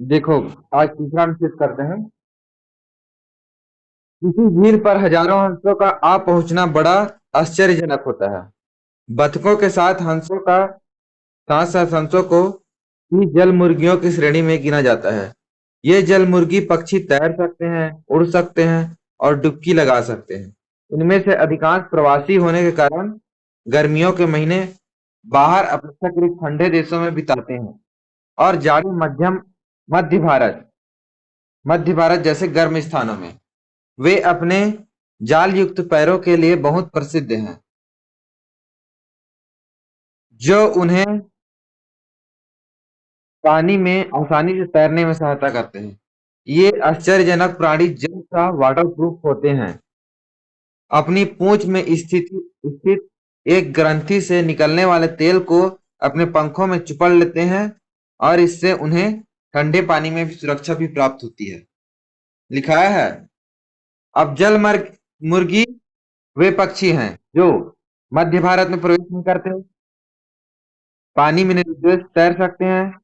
देखो, आज तीसरा अनुच्छेद करते हैं। किसी झील पर हजारों हंसों का आ पहुंचना बड़ा आश्चर्यजनक होता है। बतखों के साथ हंसों का साथ साथ हंसों को ही जल मुर्गियों की श्रेणी में गिना जाता है। ये जल मुर्गी पक्षी तैर सकते हैं, उड़ सकते हैं और डुबकी लगा सकते हैं। इनमें से अधिकांश प्रवासी होने के कारण गर्मियों के महीने बाहर अपेक्षाकृत ठंडे देशों में बिताते हैं और जाड़े मध्य भारत जैसे गर्म स्थानों में। वे अपने जाल युक्त पैरों के लिए बहुत प्रसिद्ध हैं, जो उन्हें पानी में आसानी से तैरने में सहायता करते हैं। ये आश्चर्यजनक प्राणी जल का वाटरप्रूफ होते हैं। अपनी पूंछ में स्थित एक ग्रंथि से निकलने वाले तेल को अपने पंखों में चिपड़ लेते हैं और इससे उन्हें ठंडे पानी में भी सुरक्षा भी प्राप्त होती है। लिखा है। अब जल मुर्गी वे पक्षी हैं जो मध्य भारत में प्रवेश नहीं करते, पानी में निर्दोष तैर सकते हैं,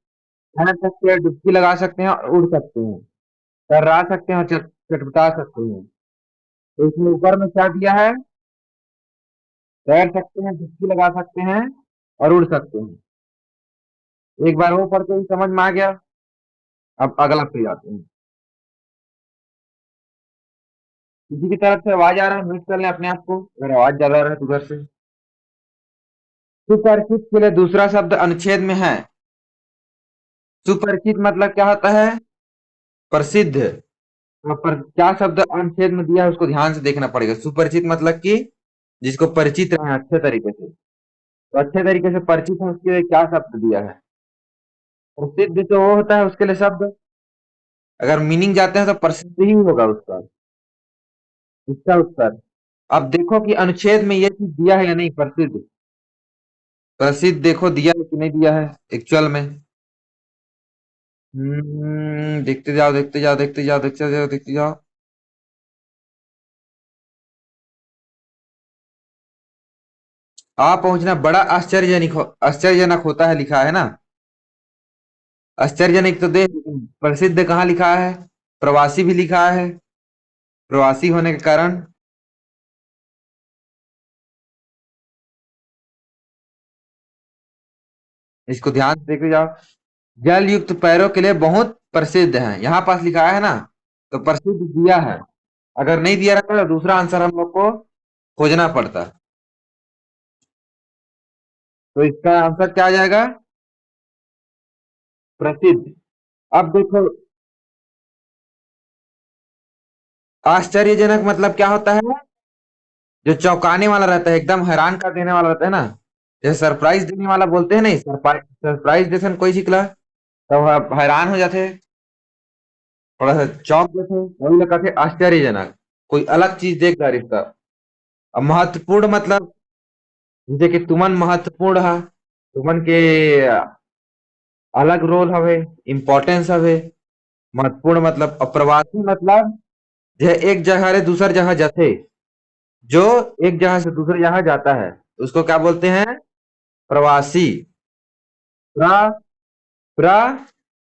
तैर सकते हैं, डुबकी लगा सकते हैं और उड़ सकते हैं, तर्रा सकते हैं और चटपटा सकते हैं। तो इसमें ऊपर में क्या दिया है? तैर सकते हैं, डुबकी लगा सकते हैं और उड़ सकते हैं। एक बार वो पढ़ के ही समझ में आ गया। अब अगला पे जाते हैं। किसी की तरफ से आवाज आ रहा है, म्यूट कर लें अपने आप को अगर आवाज ज्यादा आ रहा है तो उधर से। सुपरिचित के लिए दूसरा शब्द अनुच्छेद में है। सुपरिचित मतलब क्या होता है? प्रसिद्ध। क्या शब्द अनुच्छेद में दिया है उसको ध्यान से देखना पड़ेगा। सुपरिचित मतलब कि जिसको परिचित रहे अच्छे तरीके से। तो अच्छे तरीके से परिचित है उसके लिए क्या शब्द दिया है? प्रसिद्ध तो वो होता है उसके लिए शब्द। अगर मीनिंग जाते हैं तो प्रसिद्ध ही होगा उसका। इसका उत्तर। अब देखो कि अनुच्छेद में ये चीज दिया है या नहीं। प्रसिद्ध प्रसिद्ध देखो दिया है कि नहीं दिया है एक्चुअल में। देखते जाओ देखते जाओ देखते जाओ देखते जाओ देखते जाओ। आ पहुंचना बड़ा आश्चर्यजनक होता है, लिखा है ना। आश्चर्यजनक तो देख, प्रसिद्ध कहाँ लिखा है? प्रवासी भी लिखा है। प्रवासी होने के कारण इसको ध्यान से देखते जाओ। जल युक्त पैरों के लिए बहुत प्रसिद्ध है, यहाँ पास लिखा है ना। तो प्रसिद्ध दिया है। अगर नहीं दिया रहता तो दूसरा आंसर हम लोग को खोजना पड़ता। तो इसका आंसर क्या आ जाएगा? प्रसिद्ध। अब देखो, आश्चर्यजनक मतलब क्या होता है? जो चौंकाने वाला रहता है, एकदम हैरान कर देने वाला रहता है ना। जैसे सरप्राइज देने वाला बोलते हैं, नहीं सरप्राइज जैसे कोई सिखला तब आप हैरान हो जाते, थोड़ा सा चौंक जाते, वही लोग कहते हैं आश्चर्यजनक। कोई अलग चीज देख रहा रिश्ता। अब महत्वपूर्ण मतलब जैसे कि तुमन महत्वपूर्ण है, तुमन के अलग रोल हवे, इम्पोर्टेंस हवे। महत्वपूर्ण मतलब अप्रवासी मतलब जो एक जगह से दूसर जगह जाते, जो एक जगह से दूसरी जगह जाता है तो उसको क्या बोलते हैं? प्रवासी। प्र प्र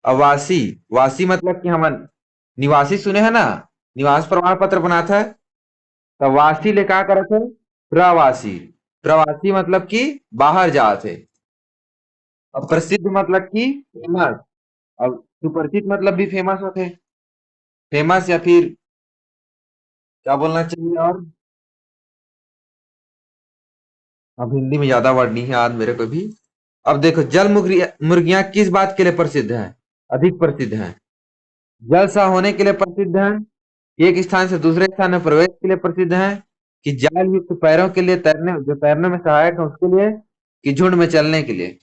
अवासी। वासी मतलब कि हम निवासी सुने हैं ना, निवास प्रमाण पत्र बनाता है। तो वासी ले क्या करे थे? प्रवासी। प्रवासी मतलब कि बाहर जाते। अब प्रसिद्ध मतलब कि फेमस। अब सुपरिचित मतलब भी फेमस होते। फेमस या फिर क्या बोलना चाहिए और। अब हिंदी में ज्यादा वर्ड नहीं है आज मेरे को भी। अब देखो, जल मुर्गियां किस बात के लिए प्रसिद्ध हैं? अधिक प्रसिद्ध हैं। जलसा होने के लिए प्रसिद्ध हैं, एक स्थान से दूसरे स्थान में प्रवेश के लिए प्रसिद्ध हैं, कि जाल युक्त पैरों के लिए तैरने में सहायक है उसके लिए, कि झुंड में चलने के लिए।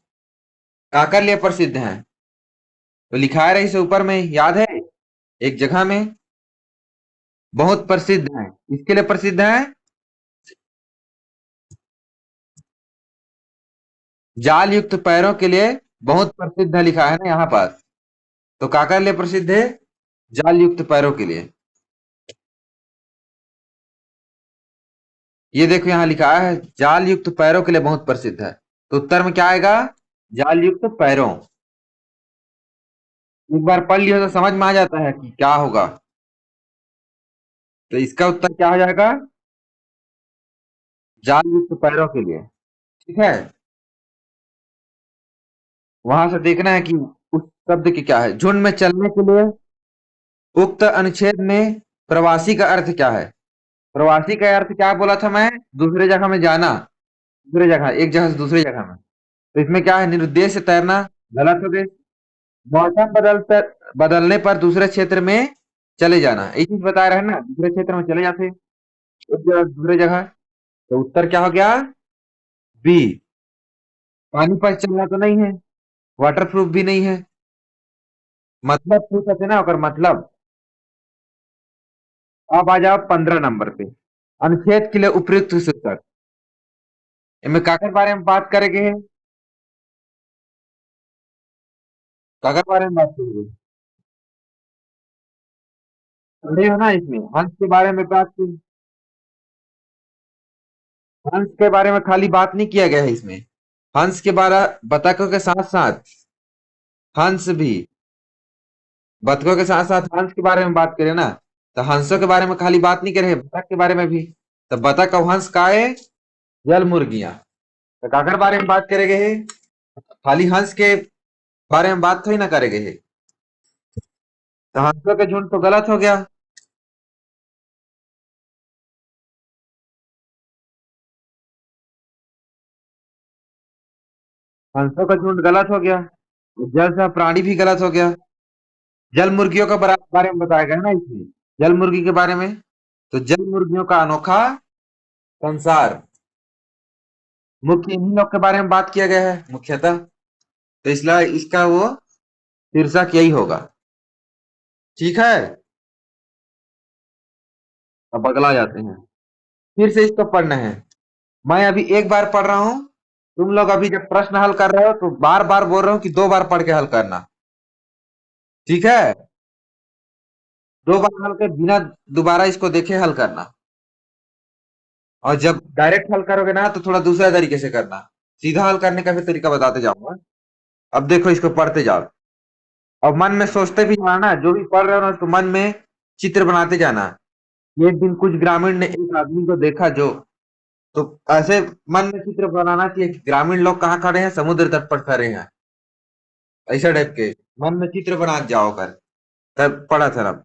काकर लिए प्रसिद्ध हैं? तो लिखा है रही से ऊपर में, याद है? एक जगह में बहुत प्रसिद्ध हैं। इसके लिए प्रसिद्ध है? जाल युक्त पैरों के लिए बहुत प्रसिद्ध है, लिखा है ना यहाँ पास। तो काकर लिए प्रसिद्ध है? जाल युक्त पैरों के लिए। ये देखो यहाँ लिखा है जाल युक्त पैरों के लिए बहुत प्रसिद्ध है। तो उत्तर में क्या आएगा? जाल युक्त पैरों। एक बार पढ़ लियो तो समझ में आ जाता है कि क्या होगा। तो इसका उत्तर क्या हो जाएगा? जाल युक्त पैरों के लिए। ठीक है। वहां से देखना है कि उस शब्द की क्या है। झुंड में चलने के लिए उक्त अनुच्छेद में प्रवासी का अर्थ क्या है? प्रवासी का अर्थ क्या बोला था मैं? दूसरे जगह में जाना। दूसरे जगह, एक जगह से दूसरी जगह में। तो इसमें क्या है? निरुद्देश्य से तैरना। गलत हो गई। मौसम बदलने पर दूसरे क्षेत्र में चले जाना, एक चीज बता रहे हैं ना, दूसरे क्षेत्र में चले जाते, एक जगह से दूसरे जगह। तो उत्तर क्या हो गया? बी। पानी पर चलना तो नहीं है, वाटर प्रूफ भी नहीं है। मतलब पूछा थे ना, अगर मतलब। अब आ जाओ 15 नंबर पे। अनुच्छेद के लिए उपयुक्त शीर्षक। इनमें काकर बारे में बात करेंगे। काकर बारे में बात करेंगे। पढ़े हो ना, इसमें हंस के बारे में बात की। हंस के बारे में खाली बात नहीं किया गया है इसमें। हंस के बारे, बतखों के साथ साथ हंस भी, बतखों के साथ साथ हंस के बारे में बात करें ना, तो हंसों के बारे में खाली बात नहीं करे, बतख के बारे में भी। तो बतख और हंस का है? जल मुर्गियां। तो काकर बारे में बात करेंगे है? खाली हंस के बारे में बात थोड़ी ना करेंगे है। तो हंसों के झुंड तो गलत हो गया। हंसों का झुंड गलत हो गया। जल से प्राणी भी गलत हो गया। जल मुर्गियों का बारे में बताया गया है ना इसमें, जल मुर्गी के बारे में। तो जल मुर्गियों का अनोखा संसार, मुख्य इन्हीं लोग के बारे में बात किया गया है मुख्यतः। तो इसलिए इसका वो शीर्षक यही होगा। ठीक है। अब अगला जाते हैं। फिर से इसको पढ़ना है। मैं अभी एक बार पढ़ रहा हूँ। तुम लोग अभी जब प्रश्न हल कर रहे हो तो बार बार बोल रहा हूँ कि 2 बार पढ़ के हल करना। ठीक है। 2 बार हल के बिना दोबारा इसको देखे हल करना। और जब डायरेक्ट हल करोगे ना तो थोड़ा दूसरा तरीके से करना। सीधा हल करने का भी तरीका बताते जाऊंगा। अब देखो, इसको पढ़ते जाओ और मन में सोचते भी जाना, जो भी पढ़ रहे हो ना तो मन में चित्र बनाते जाना। एक दिन कुछ ग्रामीण ने एक आदमी को देखा जो, तो ऐसे मन में चित्र बनाना कि एक ग्रामीण लोग कहाँ खड़े हैं, समुद्र तट पर खड़े हैं। ऐसा टाइप के मन में चित्र बना के जाओ कर। तब पढ़ा था अब।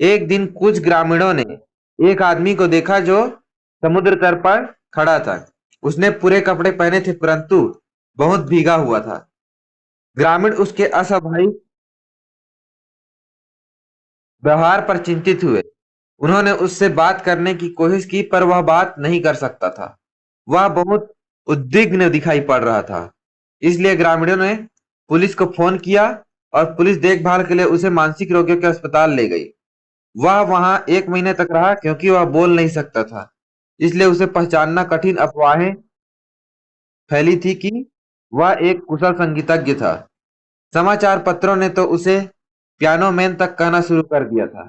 एक दिन कुछ ग्रामीणों ने एक आदमी को देखा जो समुद्र तट पर खड़ा था। उसने पूरे कपड़े पहने थे परंतु बहुत भीगा हुआ था। ग्रामीण उसके अस्वाभाविक व्यवहार पर चिंतित हुए। उन्होंने उससे बात करने की कोशिश की पर वह बात नहीं कर सकता था। वह बहुत उद्विग्न दिखाई पड़ रहा था। इसलिए ग्रामीणों ने पुलिस को फोन किया और पुलिस देखभाल के लिए उसे मानसिक रोगियों के अस्पताल ले गई। वह वहां 1 महीने तक रहा क्योंकि वह बोल नहीं सकता था। इसलिए उसे पहचानना कठिन। अफवाहें फैली थी कि वह एक कुशल संगीतज्ञ था। समाचार पत्रों ने तो उसे पियानो मैन तक कहना शुरू कर दिया था।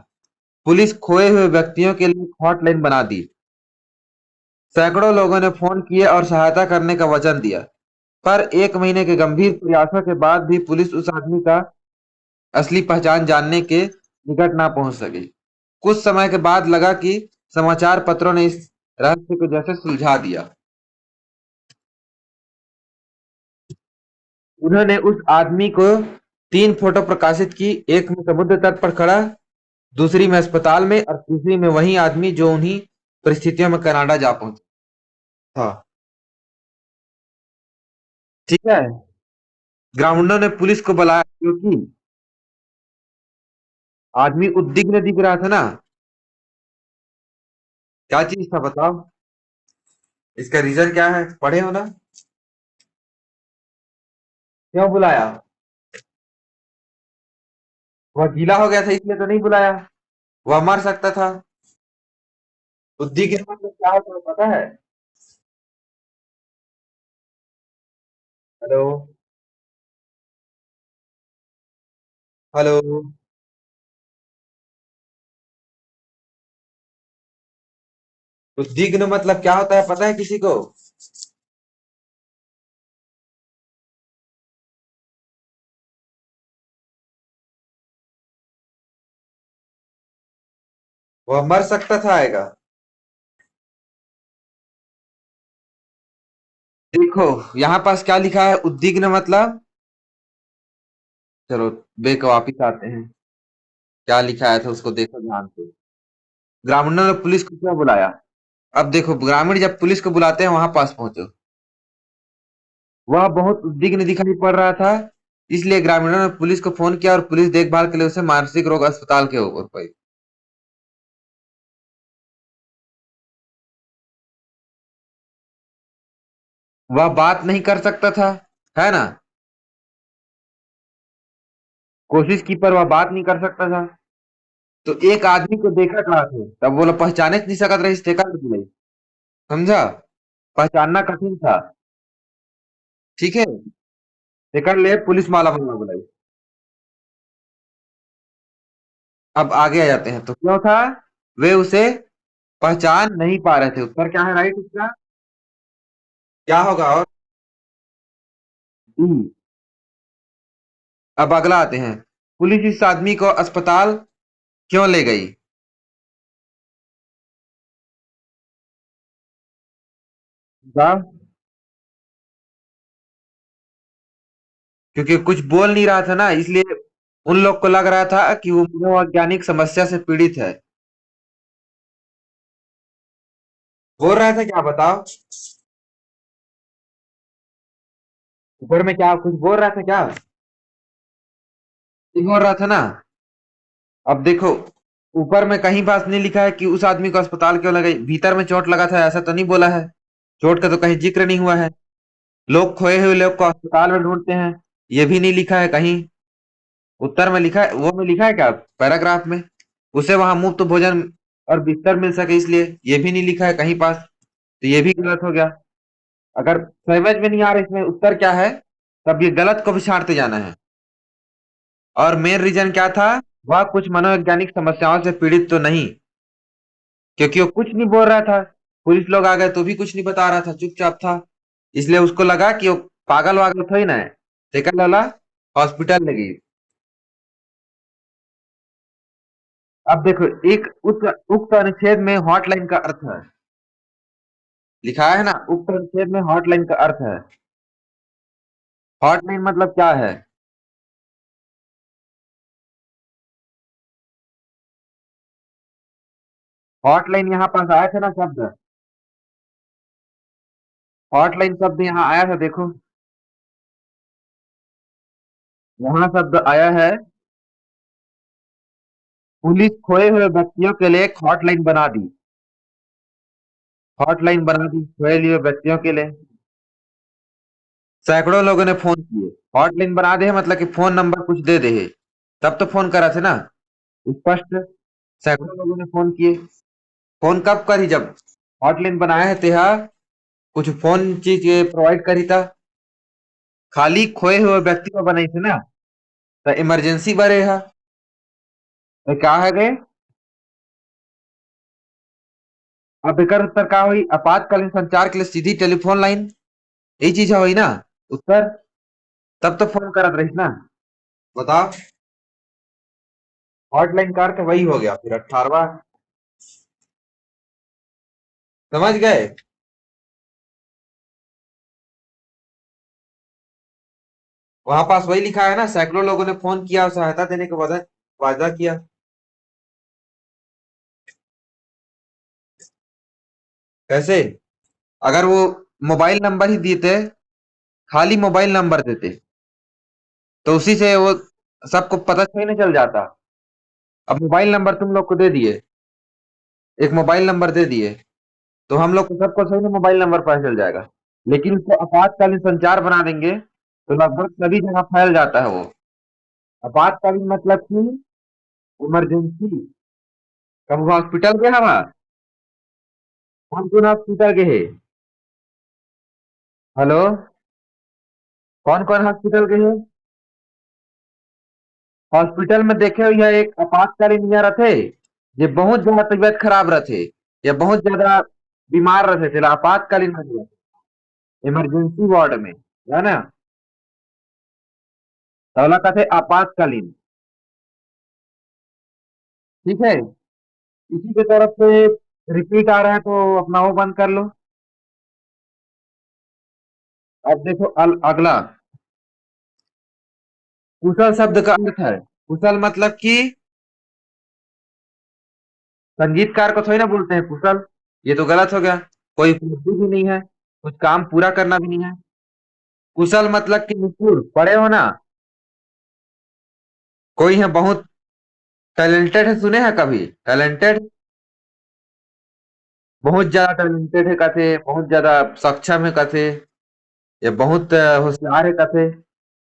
पुलिस खोए हुए व्यक्तियों के लिए हॉटलाइन बना दी। सैकड़ों लोगों ने फोन किए और सहायता करने का वचन दिया। पर 1 महीने के गंभीर प्रयासों के बाद भी पुलिस उस आदमी का असली पहचान जानने के निकट ना पहुंच सकी। कुछ समय के बाद लगा कि समाचार पत्रों ने इस रहस्य को जैसे सुलझा दिया। उन्होंने उस आदमी को 3 फोटो प्रकाशित की, एक में समुद्र तट पर खड़ा, दूसरी में अस्पताल में और तीसरी में वही आदमी जो उन्हीं परिस्थितियों में कनाडा जा पहुंचा था। ठीक है। ग्रामीणों ने पुलिस को बुलाया क्योंकि आदमी उद्विग्न दिख रहा था ना। क्या चीज था बताओ? इसका रीजन क्या है, पढ़े हो ना? क्यों बुलाया? वह गीला हो गया था इसलिए तो नहीं बुलाया। वह मर सकता था। उद्विग्न मतलब क्या होता है पता है? हेलो। हेलो। उद्विग्न मतलब क्या होता है पता है किसी को? वह मर सकता था आएगा। देखो यहाँ पास क्या लिखा है, उद्विग्न मतलब। चलो बेक वापिस आते हैं, क्या लिखा था उसको देखो ध्यान से। ग्रामीणों ने पुलिस को क्यों बुलाया? अब देखो ग्रामीण जब पुलिस को बुलाते हैं वहां पास पहुंचो। वह बहुत उद्विग्न दिखाई पड़ रहा था, इसलिए ग्रामीणों ने पुलिस को फोन किया और पुलिस देखभाल के लिए उसे मानसिक रोग अस्पताल के ऊपर पाई। वह बात नहीं कर सकता था, है ना? कोशिश की पर वह बात नहीं कर सकता था। तो एक आदमी को देखा कहाँ थे, तब बोला पहचाने नहीं सकत रही थे नहीं। समझा? पहचानना कठिन था। ठीक है, सेकंड ले पुलिस माला बनना बुलाई। अब आगे आ जाते हैं, तो क्यों था? वे उसे पहचान नहीं पा रहे थे। उत्तर क्या है राइट इसका? क्या होगा और? डी। अब अगला आते हैं, पुलिस इस आदमी को अस्पताल क्यों ले गई? साहब, क्योंकि कुछ बोल नहीं रहा था ना, इसलिए उन लोग को लग रहा था कि वो मनोवैज्ञानिक समस्या से पीड़ित है। बोल रहा था क्या बताओ? ऊपर में क्या कुछ बोल रहा था क्या? नहीं बोल रहा था ना। अब देखो, ऊपर में कहीं बात नहीं लिखा है कि उस आदमी को अस्पताल क्यों लगाई, भीतर में चोट लगा था ऐसा तो नहीं बोला है। चोट का तो कहीं जिक्र नहीं हुआ है। लोग खोए हुए लोग को अस्पताल में ढूंढते हैं, ये भी नहीं लिखा है कहीं। उत्तर में लिखा है, वो में लिखा है क्या पैराग्राफ में? उसे वहां मुफ्त भोजन और बिस्तर मिल सके, इसलिए ये भी नहीं लिखा है कहीं पास। तो ये भी गलत हो गया। अगर समझ में नहीं आ रहा इसमें उत्तर क्या है, तब ये गलत को भी छांटते जाना है। और मेन रीजन क्या था? वह कुछ मनोवैज्ञानिक समस्याओं से पीड़ित तो नहीं, क्योंकि वो कुछ नहीं बोल रहा था। पुलिस लोग आ गए तो भी कुछ नहीं बता रहा था, चुपचाप था। इसलिए उसको लगा कि वो पागल वागल थोड़ी ना है। सेकंड वाला हॉस्पिटल ले गई। अब देखो, एक उक्त अनुच्छेद में हॉटलाइन का अर्थ है, लिखा है ना, उक्त अनुच्छेद में हॉटलाइन का अर्थ है। हॉटलाइन मतलब क्या है? हॉटलाइन यहाँ पास आया था ना शब्द, हॉटलाइन शब्द यहाँ आया था देखो। यहाँ शब्द आया है, पुलिस खोए हुए व्यक्तियों के लिए एक हॉटलाइन बना दी। हॉटलाइन बना दी खोए हुए व्यक्तियों के लिए। सैकड़ों लोगों ने फोन किए। हॉटलाइन बना दे मतलब कि फोन नंबर कुछ दे दे, तब तो फोन करा थे ना, स्पष्ट। सैकड़ों लोगों ने फोन किए। फोन कब करी? जब हॉटलाइन बनाया है तेहा कुछ फोन चीज प्रोवाइड करी था। खाली खोए हुए व्यक्ति को बनाई थी ना, तो इमरजेंसी बरे है। तो क्या है गए? अब एकर उत्तर का हुई, आपातकालीन संचार के लिए सीधी टेलीफोन लाइन। यही चीज हुई ना उत्तर। तब तो फोन करत रही ना। बताओ, हॉटलाइन का अर्थ वही हो गया फिर 18वां। समझ गए? वहां पास वही लिखा है ना, सैकड़ों लोगों ने फोन किया और सहायता देने का वादा वादा किया। कैसे? अगर वो मोबाइल नंबर ही देते, खाली मोबाइल नंबर देते, तो उसी से वो सबको पता थोड़ी ना चल जाता। अब मोबाइल नंबर तुम लोग को दे दिए, एक मोबाइल नंबर दे दिए, तो हम लोग को सबको सही ना मोबाइल नंबर पता चल जाएगा। लेकिन उसको आपातकालीन संचार बना देंगे तो लगभग सभी जगह फैल जाता है वो। आपातकालीन मतलब कि इमरजेंसी। कब वो हॉस्पिटल गया हवा? कौन कौन हॉस्पिटल गए है? हेलो, कौन कौन हॉस्पिटल गए है? हॉस्पिटल में देखे हुए यह एक आपातकालीन यहाँ रथे, ये बहुत ज्यादा तबीयत खराब रथे, या बहुत ज्यादा बीमार रहे थे, आपातकालीन में इमरजेंसी वार्ड में, है ना? तौला का थे आपातकालीन। ठीक है। इसी की तरफ से रिपीट आ रहा है तो अपना वो बंद कर लो। अब देखो अगला, कुशल शब्द का अर्थ है, कुशल मतलब कि संगीतकार को थोड़ी ना बोलते हैं कुशल। ये तो गलत हो गया। कोई उपलब्धि भी नहीं है, कुछ काम पूरा करना भी नहीं है। कुशल मतलब कि निपुण, पढ़े हो ना। कोई है बहुत टैलेंटेड है, सुने हैं कभी टैलेंटेड? बहुत ज्यादा टैलेंटेड है कथे, बहुत ज्यादा सक्षम है कथे, ये बहुत होशियार है कथे।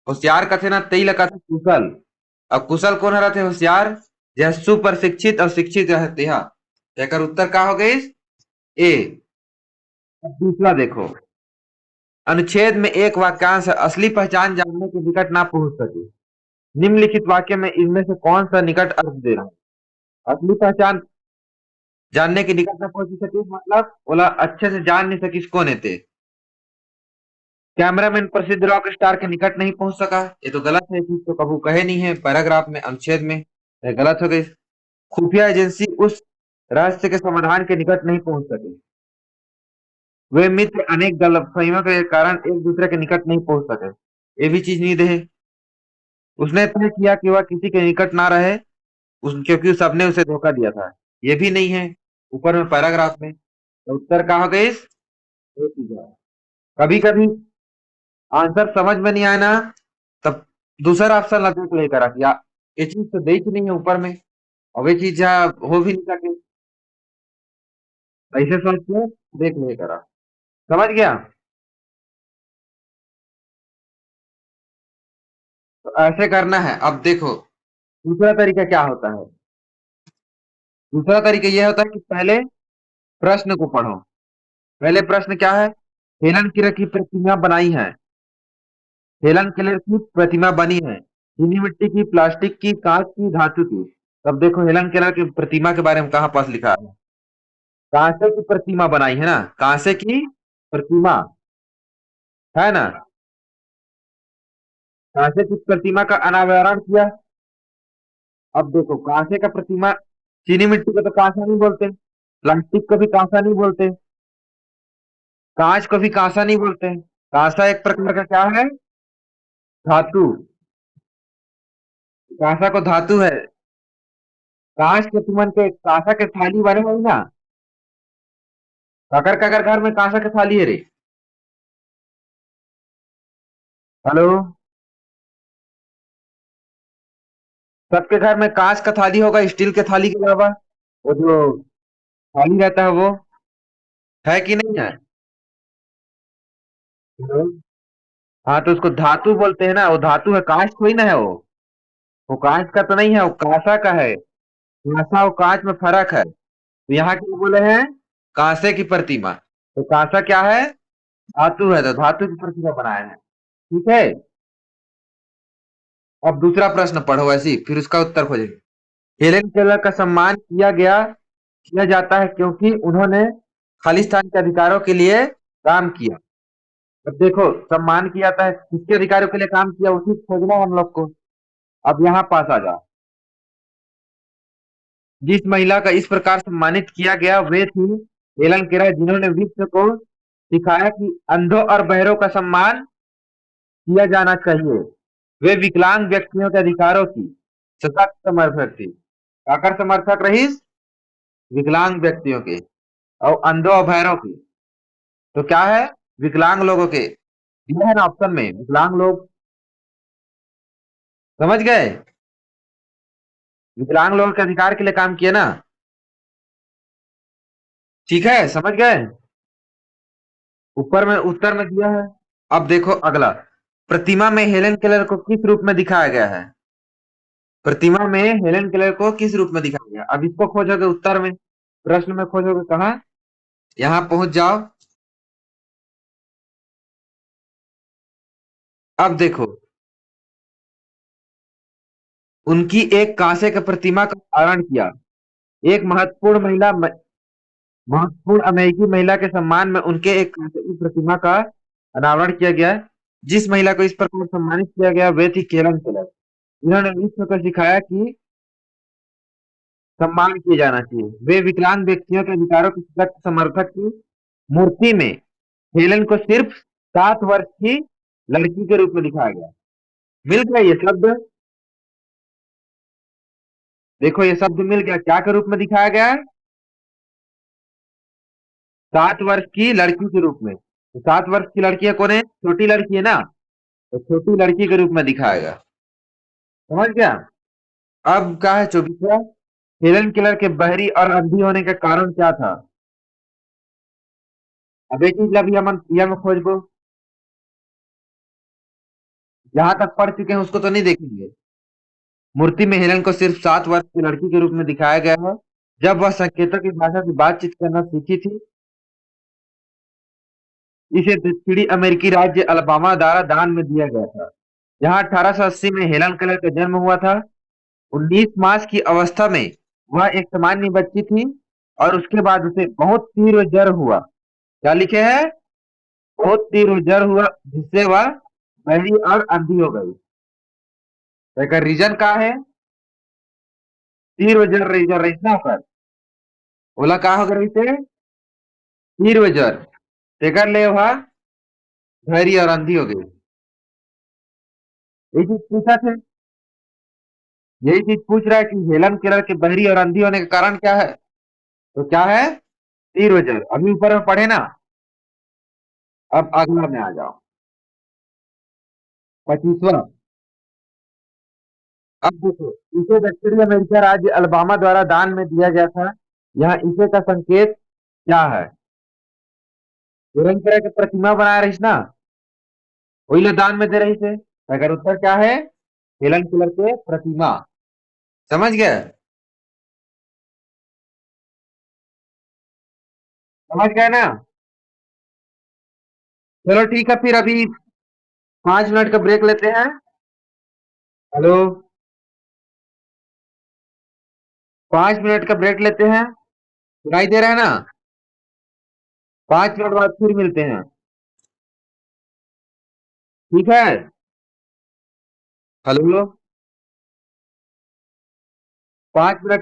होशियार कथे ना तेई लगा थे कुशल। अब कुशल कौन रहते होशियार? यह सुप्रशिक्षित और शिक्षित रहते हैं। एकर उत्तर का हो गई? ए। अब दूसरा देखो, अनुच्छेद में एक वाक्यांश है, असली पहचान जानने के निकट ना पहुंच सके। निम्नलिखित वाक्य में इनमें से कौन सा निकट अर्थ दे रहा है? असली पहचान जानने के निकट ना पहुंच सके मतलब बोला अच्छे से जान नहीं सकी कौन थे। कैमरामैन प्रसिद्ध रॉक स्टार के निकट नहीं पहुंच सका, ये तो गलत है, चीज तो कबू कहे नहीं है पैराग्राफ में, अनुच्छेद में, ये गलत हो गई। खुफिया एजेंसी उस रहस्य के समाधान के निकट नहीं पहुंच सके। वे मित्र अनेक गलतफहमियों के कारण एक दूसरे के निकट नहीं पहुंच सके, ये भी चीज नहीं दे। उसने तय किया कि वह किसी के निकट ना रहे, क्योंकि सबने उसे धोखा दिया था, ये भी नहीं है ऊपर में पैराग्राफ में। तो उत्तर कहा गई? कभी कभी आंसर समझ में नहीं आया ना, तब दूसरा ऑप्शन लगा के लेकर आ या ये चीज तो दे ही नहीं है ऊपर में, और ये चीज हो भी नहीं सके। ऐसे सोच के देख लेकर आ। समझ गया? तो ऐसे करना है। अब देखो दूसरा तरीका क्या होता है। दूसरा तरीका यह होता है कि पहले प्रश्न को पढ़ो। पहले प्रश्न क्या है? हेलन केलर की प्रतिमा बनाई है, हेलन केलर की प्रतिमा बनी है, चीनी मिट्टी की, प्लास्टिक की, कांच की, धातु की। तब देखो हेलन केलर की प्रतिमा के बारे में कहाँ पास लिखा है? कांसे की प्रतिमा बनाई है ना, कांसे की प्रतिमा, है ना। कांसे की प्रतिमा का अनावरण किया। अब देखो कांसे का प्रतिमा, चीनी मिट्टी को तो कांसा नहीं बोलते, प्लास्टिक को भी कांसा नहीं बोलते, कांच को भी कांसा नहीं बोलते। कांसा एक प्रकार का क्या है? धातु। कांसा को धातु है। कांच के तुमन के कांसा के थाली बने हुई ना। ककर ककर घर में कांसा के थाली है रे? हेलो। सबके घर में कांच का थाली होगा स्टील के थाली के अलावा, वो जो थाली रहता है वो, है कि नहीं है? हेलो? हाँ तो उसको धातु बोलते हैं ना, वो धातु है, कांच थोड़ी ना है वो कांच का तो नहीं है, वो कांसा का है। कांसा और कांच में फर्क है। तो यहाँ क्या बोले हैं? कांसे की प्रतिमा। तो कांसा क्या है? धातु है, तो धातु की प्रतिमा बनाए हैं। ठीक है। अब दूसरा प्रश्न पढ़ो ऐसी, फिर उसका उत्तर खोजेंगे। हेलेन केलर का सम्मान किया जाता है क्योंकि उन्होंने खालिस्तान के अधिकारों के लिए काम किया। अब देखो सम्मान किया जाता है, किसके अधिकारों के लिए काम किया उसी को खोजना है हम लोग को। अब यहाँ पास आ जाओ। जिस महिला का इस प्रकार सम्मानित किया गया वे थी हेलन केलर, जिन्होंने विश्व को सिखाया कि अंधों और बहरों का सम्मान किया जाना चाहिए। वे विकलांग व्यक्तियों के अधिकारों की सशक्त समर्थक थी। काकर समर्थक रही? विकलांग व्यक्तियों के और अंधों और बहरों की। तो क्या है? विकलांग लोगों के, यह है ना ऑप्शन में विकलांग लोग। समझ गए? विकलांग लोगों के अधिकार के लिए काम किया ना। ठीक है, समझ गए? ऊपर में उत्तर में दिया है। अब देखो अगला, प्रतिमा में हेलेन केलर को किस रूप में दिखाया गया है? प्रतिमा में हेलेन केलर को किस रूप में दिखाया गया? अब इसको खोजोगे उत्तर में, प्रश्न में खोजोगे कहाँ? यहाँ पहुंच जाओ। अब देखो उनकी एक कांसे की प्रतिमा का अनावरण किया। एक महत्वपूर्ण अमेरिकी महिला के सम्मान में उनके एक कांसे की प्रतिमा का अनावरण किया गया। जिस महिला को इस प्रकार सम्मानित किया गया वे थी केलन केलर, जिन्होंने विश्व को सिखाया कि सम्मान किया जाना चाहिए। वे विकलांग व्यक्तियों के अधिकारों के सशक्त समर्थक की मूर्ति में हेलन को सिर्फ 7 वर्ष की लड़की के रूप में दिखाया गया। मिल गया ये शब्द। देखो ये शब्द मिल गया, क्या के रूप में दिखाया गया है? 7 वर्ष की लड़की के रूप में। तो 7 वर्ष की लड़की कौन है? छोटी लड़की है ना, तो छोटी लड़की के रूप में दिखाएगा। समझ गया? अब क्या है 24वां, हेलन केलर के बहरी और अंधी होने का कारण क्या था? अब एक चीज अभी हम खोजबो, जहां तक पढ़ चुके हैं उसको तो नहीं देखेंगे। मूर्ति में हेलन को सिर्फ 7 वर्ष की लड़की के रूप में दिखाया गया है। जब वह संकेतों की भाषा से बातचीत करना सीखी थी, इसे दक्षिणी अमेरिकी राज्य अलाबामा द्वारा दान में दिया गया था। यहाँ 1880 में हेलन केलर का जन्म हुआ था। 19 मास की अवस्था में वह एक सामान्य बच्ची थी और उसके बाद उसे बहुत तीव्र जर हुआ। क्या लिखे है? बहुत तीव्र जर हुआ, जिससे वह बहरी और अंधी हो गई। तो इसका रीजन क्या है? तीव्र जर रीजन रचना पर बोला का हो गई थे? तीव्र जर तेकर ले वह बहरी और अंधी हो गई। यही चीज पूछा थे, यही चीज पूछ रहा है कि हेलन केलर के बहरी और अंधी होने का कारण क्या है? तो क्या है? तीव्र जर। अभी ऊपर में पढ़े ना। अब अगला में आ जाओ, 25वां। अब देखो, इसे दक्षिणी अमेरिका राज्य अलाबामा द्वारा दान में दिया गया था। यहाँ इसे का संकेत क्या है? तुरंत तरह की प्रतिमा बना रही ना, वही लोग दान में दे रही थे। अगर उत्तर क्या है? हेलन केलर के प्रतिमा। समझ गए? समझ गए ना? चलो ठीक है, फिर अभी 5 मिनट का ब्रेक लेते हैं। हेलो, 5 मिनट का ब्रेक लेते हैं। सुनाई दे रहा है ना? 5 मिनट बाद फिर मिलते हैं। ठीक है। Hello, 5 minute